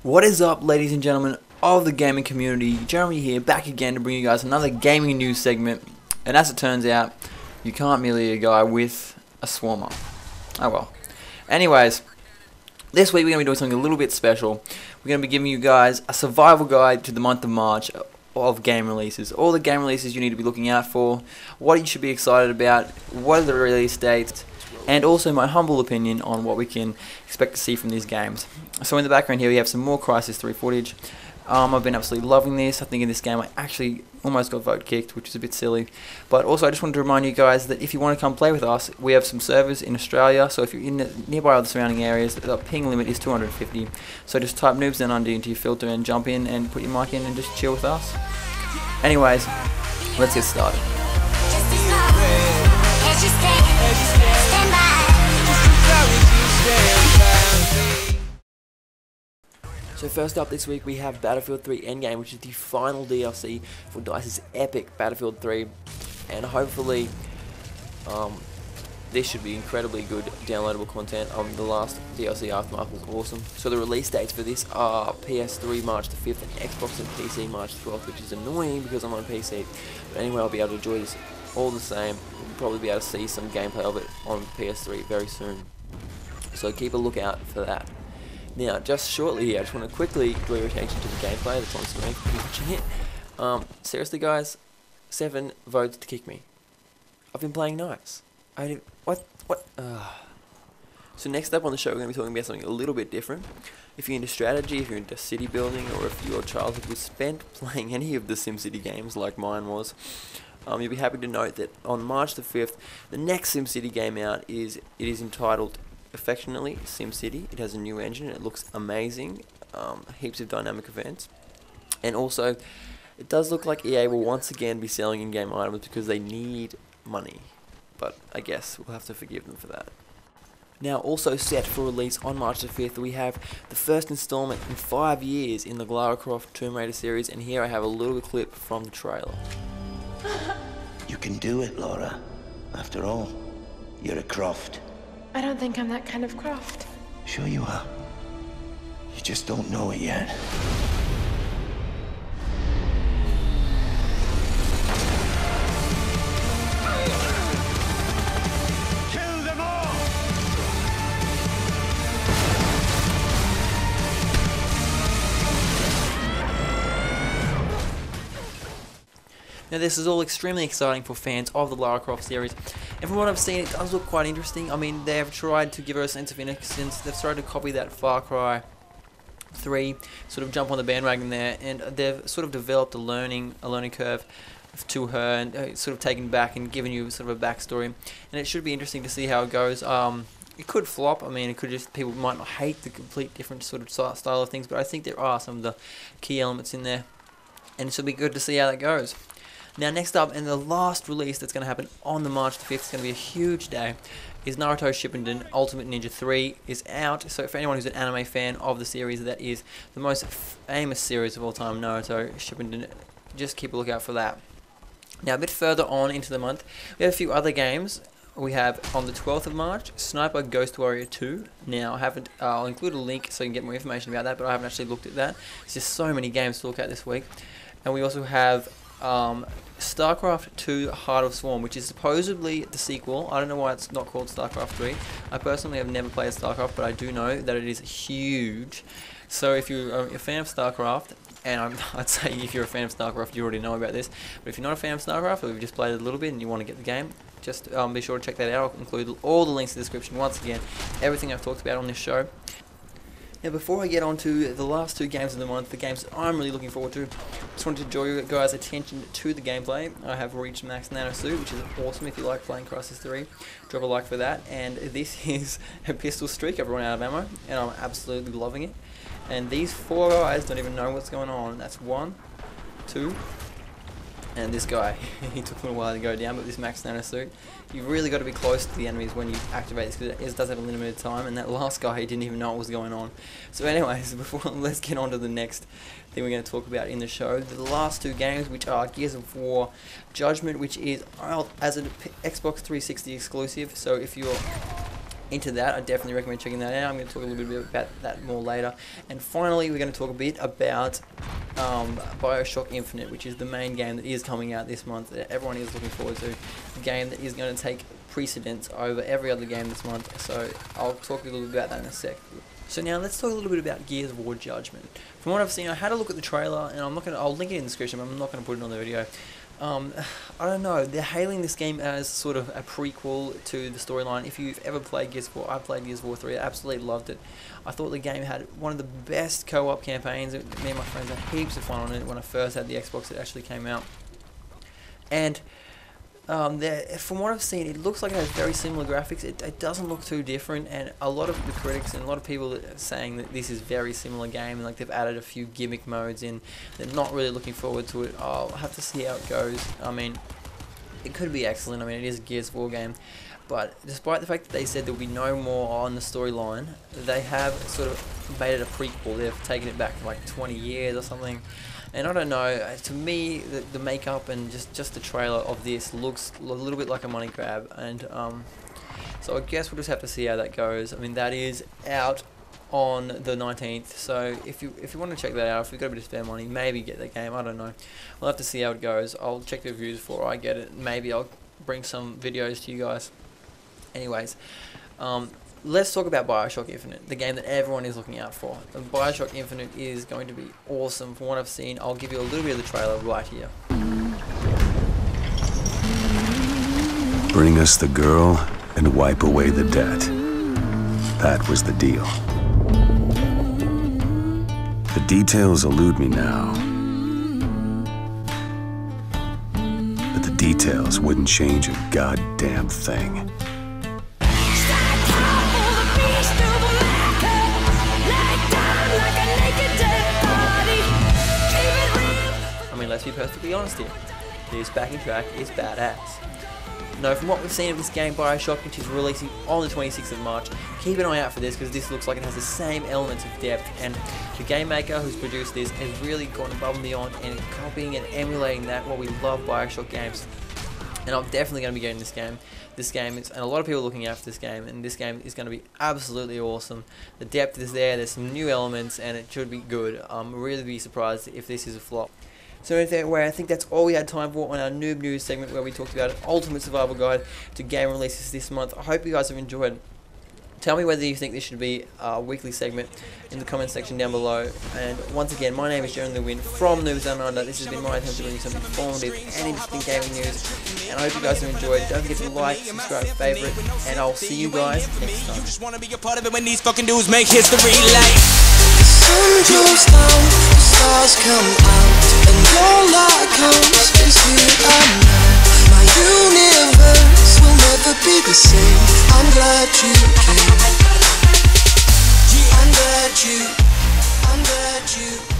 What is up, ladies and gentlemen of the gaming community? Jeremy here, back again to bring you guys another gaming news segment. And as it turns out, you can't merely a guy with a swarmer. Oh well. Anyways, this week we're going to be doing something a little bit special. We're going to be giving you guys a survival guide to the month of March of game releases. All the game releases you need to be looking out for, what you should be excited about, what are the release dates, and also my humble opinion on what we can expect to see from these games. So in the background here we have some more Crysis 3 footage. I've been absolutely loving this. I think in this game I actually almost got vote kicked, which is a bit silly. But also I just wanted to remind you guys that if you want to come play with us, we have some servers in Australia. So if you're in the nearby other surrounding areas, the ping limit is 250. So just type Noobs down under into your filter and jump in and put your mic in and just chill with us. Anyways, let's get started. So first up this week we have Battlefield 3 Endgame, which is the final DLC for DICE's epic Battlefield 3, and hopefully this should be incredibly good downloadable content. The last DLC Aftermath was awesome. So the release dates for this are PS3 March the 5th and Xbox and PC March the 12th, which is annoying because I'm on PC. But anyway, I'll be able to enjoy this all the same. We'll probably be able to see some gameplay of it on PS3 very soon. So keep a lookout for that. Now, just shortly here, I just want to quickly draw your attention to the gameplay that's on screen for people watching it. Seriously guys, 7 votes to kick me. I've been playing nice. What? So next up on the show, we're going to be talking about something a little bit different. If you're into strategy, if you're into city building, or if your childhood was spent playing any of the Simcity games like mine was, you'll be happy to note that on March the 5th, the next Simcity game out is entitled affectionately Simcity. It has a new engine and it looks amazing, heaps of dynamic events, and also it does look like EA will once again be selling in-game items because they need money, but I guess we'll have to forgive them for that. Now, also set for release on March the 5th, we have the first installment in 5 years in the Lara Croft Tomb Raider series, and here I have a little clip from the trailer. You can do it, Laura. After all, you're a Croft. I don't think I'm that kind of Croft. Sure you are. You just don't know it yet. Kill them all! Now this is all extremely exciting for fans of the Lara Croft series, and from what I've seen it does look quite interesting. I mean, they have tried to give her a sense of innocence. They've tried to copy that Far Cry 3, sort of jump on the bandwagon there, and they've sort of developed a learning curve to her, and sort of taken back and given you sort of a backstory, and it should be interesting to see how it goes. It could flop. I mean, it could just, people might not hate the complete different sort of style of things, but I think there are some of the key elements in there, and it should be good to see how that goes. Now next up, and the last release that's going to happen on the March the 5th, it's going to be a huge day, is Naruto Shippuden Ultimate Ninja 3 is out. So for anyone who's an anime fan of the series, that is the most famous series of all time, Naruto Shippuden, just keep a lookout for that. Now a bit further on into the month, we have a few other games. We have on the 12th of March, Sniper Ghost Warrior 2. Now I'll include a link so you can get more information about that, but I haven't actually looked at that. There's just so many games to look at this week. And we also have StarCraft 2 Heart of Swarm, which is supposedly the sequel. I don't know why it's not called StarCraft 3. I personally have never played StarCraft, but I do know that it is huge. So if you're a fan of StarCraft, and I'd say if you're a fan of StarCraft, you already know about this, but if you're not a fan of StarCraft, or you've just played it a little bit and you want to get the game, just be sure to check that out. I'll include all the links in the description. Once again, everything I've talked about on this show. Now before I get on to the last 2 games of the month, the games that I'm really looking forward to, just wanted to draw you guys' attention to the gameplay. I have reached Max Nano Suit, which is awesome. If you like playing Crysis 3, drop a like for that. And this is a pistol streak. I've run out of ammo, and I'm absolutely loving it. And these 4 guys don't even know what's going on. That's 1, 2, and this guy. He took a little while to go down, but this Max Nano Suit, you've really got to be close to the enemies when you activate this, because it does have a limited time, and that last guy, he didn't even know what was going on. So anyways, let's get on to the next thing we're going to talk about in the show. The last 2 games, which are Gears of War Judgment, which is out as an Xbox 360 exclusive. So if you're into that, I definitely recommend checking that out. I'm going to talk a little bit about that more later. And finally, we're going to talk a bit about BioShock Infinite, which is the main game that is coming out this month that everyone is looking forward to. The game that is going to take precedence over every other game this month. So I'll talk a little bit about that in a sec. So now let's talk a little bit about Gears of War Judgment. From what I've seen, I had a look at the trailer, and I'll link it in the description, but I'm not going to put it on the video. I don't know, they're hailing this game as sort of a prequel to the storyline. If you've ever played Gears of War, I played Gears of War 3, I absolutely loved it. I thought the game had one of the best co-op campaigns. Me and my friends had heaps of fun on it when I first had the Xbox. It actually came out. And from what I've seen, it looks like it has very similar graphics. It doesn't look too different, and a lot of the critics and a lot of people are saying that this is a very similar game, and like they've added a few gimmick modes in. They're not really looking forward to it. I'll have to see how it goes. I mean, it could be excellent. I mean, it is a Gears of War game, but despite the fact that they said there'll be no more on the storyline, they have sort of made it a prequel. They've taken it back like 20 years or something. And I don't know, to me, the makeup and just the trailer of this looks a little bit like a money grab. And so I guess we'll just have to see how that goes. I mean, that is out on the 19th. So if you want to check that out, if you've got a bit of spare money, maybe get that game. I don't know. We'll have to see how it goes. I'll check the reviews before I get it. Maybe I'll bring some videos to you guys. Anyways, let's talk about BioShock Infinite, the game that everyone is looking out for. And BioShock Infinite is going to be awesome from what I've seen. I'll give you a little bit of the trailer right here. Bring us the girl and wipe away the debt. That was the deal. The details elude me now. But the details wouldn't change a goddamn thing. Let's be perfectly honest here. This backing track is badass. No, from what we've seen of this game, BioShock, which is releasing on the 26th of March, keep an eye out for this because this looks like it has the same elements of depth, and the game maker who's produced this has really gone above and beyond and copying and emulating that what we love BioShock games. And I'm definitely going to be getting this game. And a lot of people are looking out for this game, and this game is going to be absolutely awesome. The depth is there's some new elements, and it should be good. I'm really be surprised if this is a flop. So anyway, I think that's all we had time for on our Noob News segment where we talked about an ultimate survival guide to game releases this month. I hope you guys have enjoyed. Tell me whether you think this should be a weekly segment in the comment section down below. And once again, my name is Jeremy Lewin from Noobs Down Under. This has been my attempt to bring you some informative and interesting gaming news. And I hope you guys have enjoyed. Don't forget to like, subscribe, favorite, and I'll see you guys next time. Just wanna be a part of it when these fucking dudes make history like. The sun goes down, the stars come out, and all that counts is here and now. My universe will never be the same. I'm glad you came. I'm glad you